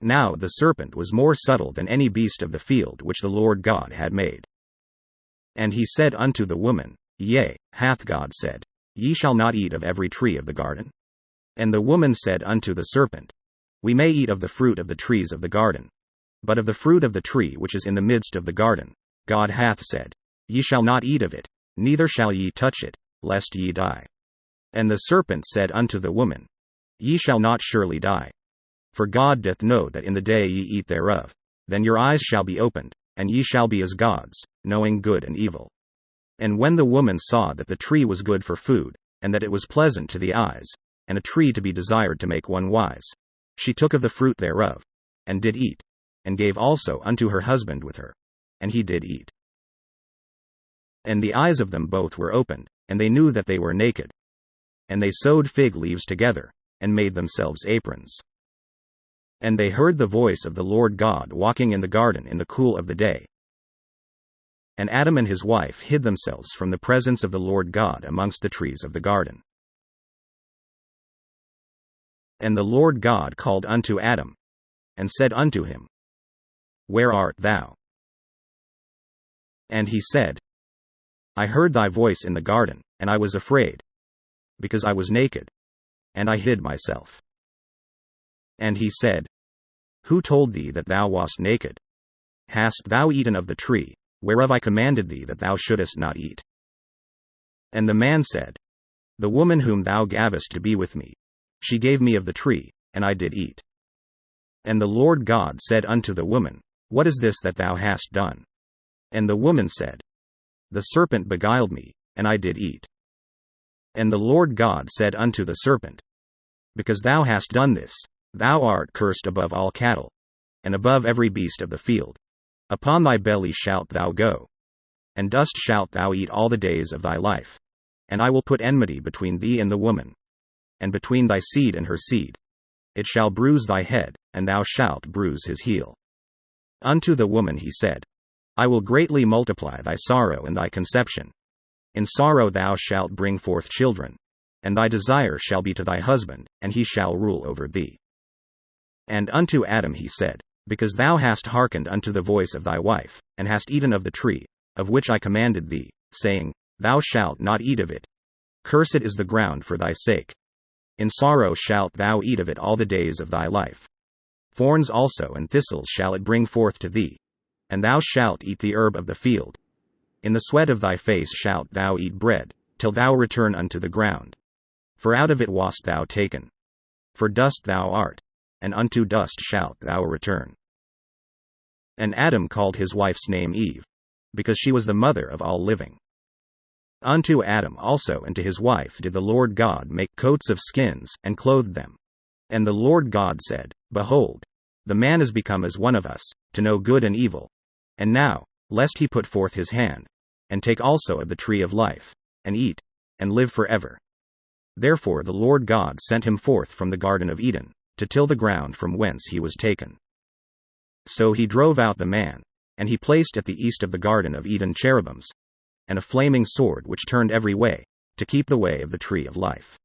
Now the serpent was more subtle than any beast of the field which the Lord God had made. And he said unto the woman, Yea, hath God said, Ye shall not eat of every tree of the garden? And the woman said unto the serpent, We may eat of the fruit of the trees of the garden. But of the fruit of the tree which is in the midst of the garden, God hath said, Ye shall not eat of it, neither shall ye touch it, lest ye die. And the serpent said unto the woman, Ye shall not surely die. For God doth know that in the day ye eat thereof, then your eyes shall be opened, and ye shall be as gods, knowing good and evil. And when the woman saw that the tree was good for food, and that it was pleasant to the eyes, and a tree to be desired to make one wise, she took of the fruit thereof, and did eat, and gave also unto her husband with her, and he did eat. And the eyes of them both were opened, and they knew that they were naked. And they sewed fig leaves together, and made themselves aprons. And they heard the voice of the Lord God walking in the garden in the cool of the day. And Adam and his wife hid themselves from the presence of the Lord God amongst the trees of the garden. And the Lord God called unto Adam, and said unto him, Where art thou? And he said, I heard thy voice in the garden, and I was afraid, because I was naked, and I hid myself. And he said, Who told thee that thou wast naked? Hast thou eaten of the tree, whereof I commanded thee that thou shouldest not eat? And the man said, The woman whom thou gavest to be with me, she gave me of the tree, and I did eat. And the Lord God said unto the woman, What is this that thou hast done? And the woman said, The serpent beguiled me, and I did eat. And the Lord God said unto the serpent, Because thou hast done this, thou art cursed above all cattle, and above every beast of the field. Upon thy belly shalt thou go, and dust shalt thou eat all the days of thy life. And I will put enmity between thee and the woman, and between thy seed and her seed. It shall bruise thy head, and thou shalt bruise his heel. Unto the woman he said, I will greatly multiply thy sorrow and thy conception. In sorrow thou shalt bring forth children, and thy desire shall be to thy husband, and he shall rule over thee. And unto Adam he said, Because thou hast hearkened unto the voice of thy wife, and hast eaten of the tree, of which I commanded thee, saying, Thou shalt not eat of it. Cursed is the ground for thy sake. In sorrow shalt thou eat of it all the days of thy life. Thorns also and thistles shall it bring forth to thee, and thou shalt eat the herb of the field. In the sweat of thy face shalt thou eat bread, till thou return unto the ground. For out of it wast thou taken. For dust thou art, and unto dust shalt thou return. And Adam called his wife's name Eve, because she was the mother of all living. Unto Adam also and to his wife did the Lord God make coats of skins, and clothed them. And the Lord God said, Behold, the man is become as one of us, to know good and evil. And now, lest he put forth his hand, and take also of the tree of life, and eat, and live forever. Therefore the Lord God sent him forth from the Garden of Eden, to till the ground from whence he was taken. So he drove out the man, and he placed at the east of the Garden of Eden cherubims, and a flaming sword which turned every way, to keep the way of the tree of life.